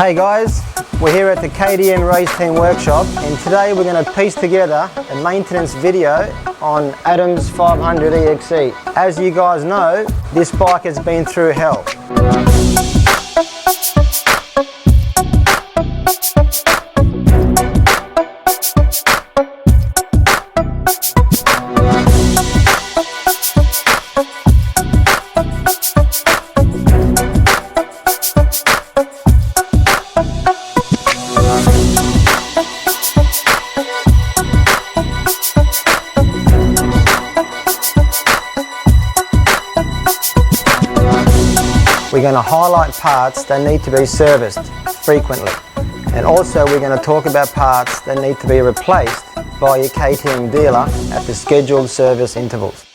Hey guys, we're here at the KTM Race Team Workshop and today we're going to piece together a maintenance video on Adam's 500 EXE. As you guys know, this bike has been through hell. We're going to highlight parts that need to be serviced frequently, and also we're going to talk about parts that need to be replaced by your KTM dealer at the scheduled service intervals.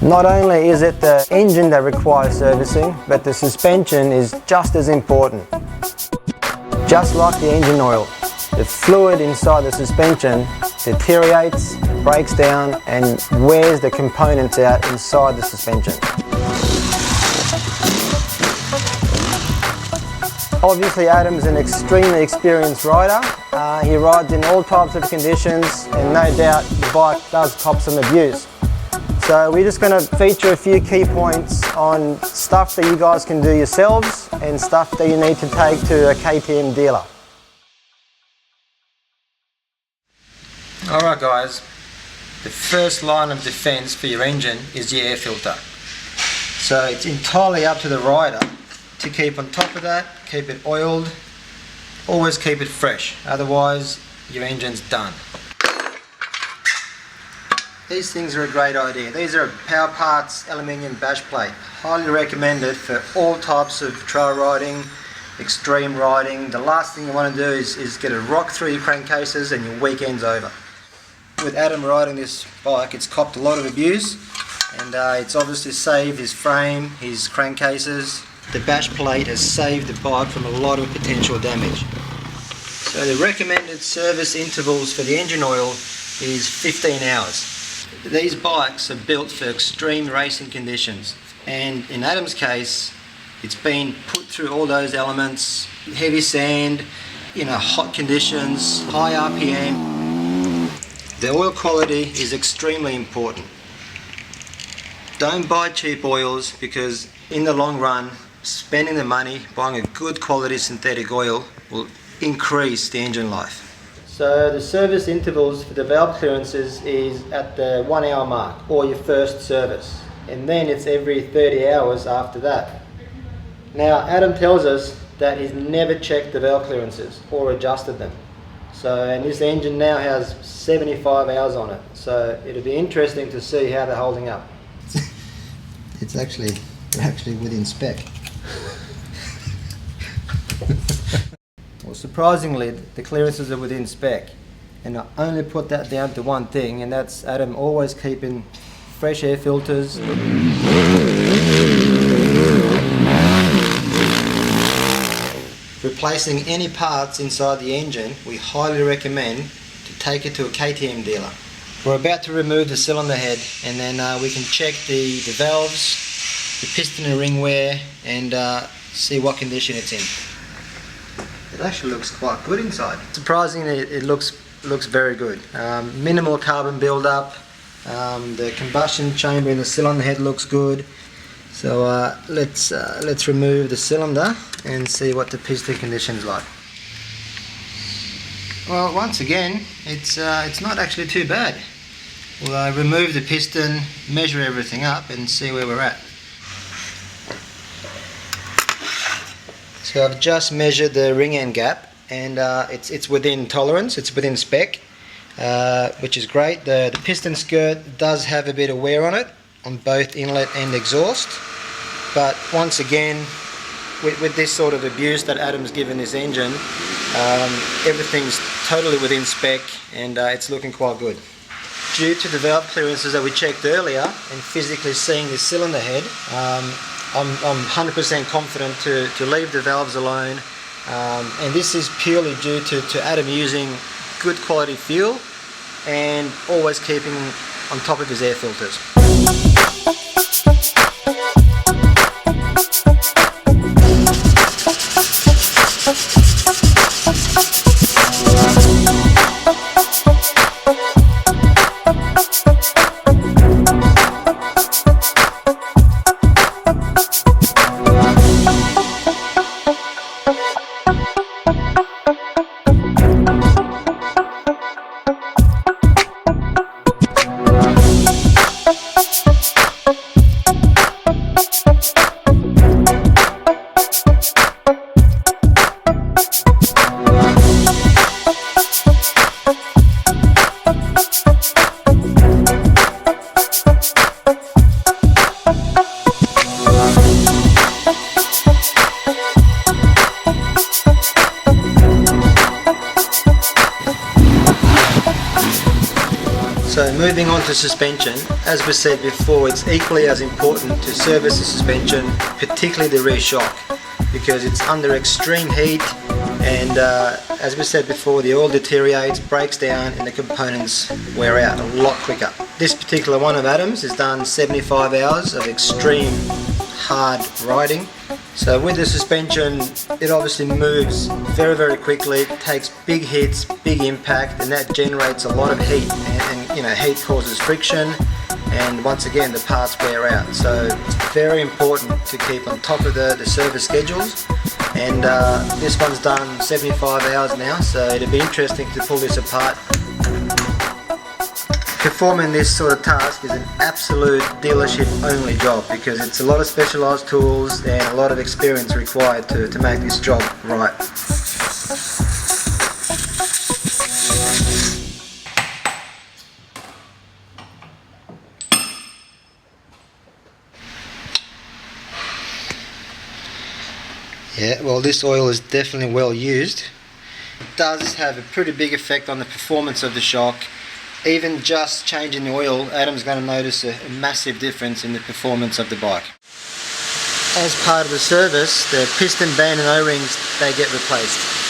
Not only is it the engine that requires servicing, but the suspension is just as important. Just like the engine oil, the fluid inside the suspension deteriorates, breaks down and wears the components out inside the suspension. Obviously Adam's an extremely experienced rider. He rides in all types of conditions and no doubt the bike does cop some abuse. So we're just going to feature a few key points on stuff that you guys can do yourselves and stuff that you need to take to a KTM dealer. Alright guys, the first line of defense for your engine is your air filter. So it's entirely up to the rider to keep on top of that, keep it oiled, always keep it fresh, otherwise your engine's done. These things are a great idea. These are Power Parts aluminium bash plate. Highly recommended for all types of trail riding, extreme riding. The last thing you want to do is get a rock through your crankcases and your weekend's over. With Adam riding this bike, it's copped a lot of abuse and it's obviously saved his frame, his crankcases. The bash plate has saved the bike from a lot of potential damage. So the recommended service intervals for the engine oil is 15 hours. These bikes are built for extreme racing conditions, and in Adam's case it's been put through all those elements, heavy sand, hot conditions, high RPM. The oil quality is extremely important. Don't buy cheap oils because in the long run, spending the money buying a good quality synthetic oil will increase the engine life. So the service intervals for the valve clearances is at the 1 hour mark or your first service, and then it's every 30 hours after that. Now Adam tells us that he's never checked the valve clearances or adjusted them. And this engine now has 75 hours on it, so it'll be interesting to see how they're holding up. It's actually within spec. Well, surprisingly, the clearances are within spec, and I only put that down to one thing, and that's Adam always keeping fresh air filters. Replacing any parts inside the engine, we highly recommend to take it to a KTM dealer. We're about to remove the cylinder head, and then we can check the valves, the piston and ring wear, and see what condition it's in. It actually looks quite good inside. Surprisingly, it looks very good. Minimal carbon buildup. The combustion chamber in the cylinder head looks good. So let's remove the cylinder and see what the piston condition is like. Well, once again, it's not actually too bad. We'll remove the piston, measure everything up, and see where we're at. So I've just measured the ring end gap, and it's within tolerance, it's within spec, which is great. The piston skirt does have a bit of wear on it, on both inlet and exhaust, but once again, with this sort of abuse that Adam's given this engine, everything's totally within spec, and it's looking quite good. Due to the valve clearances that we checked earlier and physically seeing the cylinder head, I'm 100% confident to leave the valves alone, and this is purely due to Adam using good quality fuel and always keeping on top of his air filters. So moving on to suspension, as we said before, it's equally as important to service the suspension, particularly the rear shock, because it's under extreme heat, and as we said before, the oil deteriorates, breaks down, and the components wear out a lot quicker. This particular one of Adam's has done 75 hours of extreme hard riding. So with the suspension, it obviously moves very, very quickly, takes big hits, big impact, and that generates a lot of heat. And you know, heat causes friction, and once again, the parts wear out. So it's very important to keep on top of the service schedules. And this one's done 75 hours now, so it'll be interesting to pull this apart. Performing this sort of task is an absolute dealership only job, because it's a lot of specialised tools and a lot of experience required to make this job right. Yeah, well, this oil is definitely well used. It does have a pretty big effect on the performance of the shock. Even just changing the oil, Adam's going to notice a massive difference in the performance of the bike. As part of the service, the piston band and O-rings, they get replaced.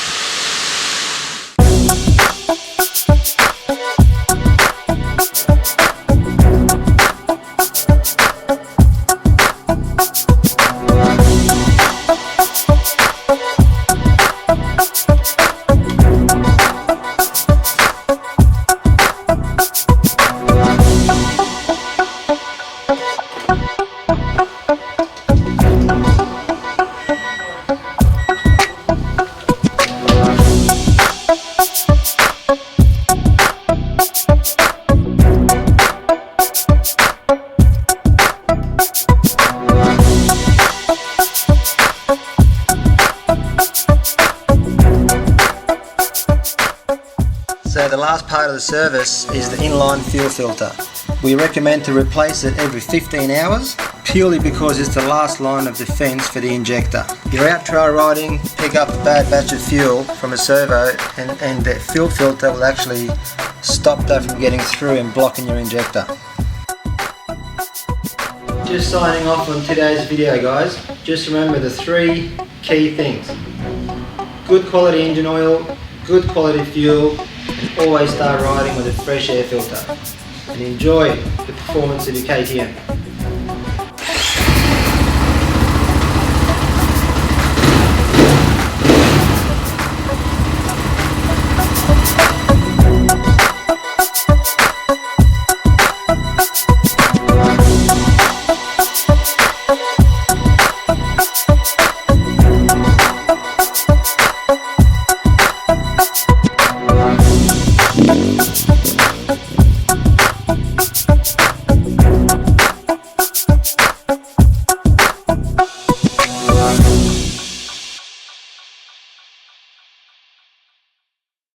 So the last part of the service is the inline fuel filter. We recommend to replace it every 15 hours, purely because it's the last line of defense for the injector. You're out trail riding, pick up a bad batch of fuel from a servo, and the fuel filter will actually stop that from getting through and blocking your injector. Just signing off on today's video, guys. Just remember the 3 key things: good quality engine oil, good quality fuel, and always start riding with a fresh air filter. And enjoy the performance of your KTM.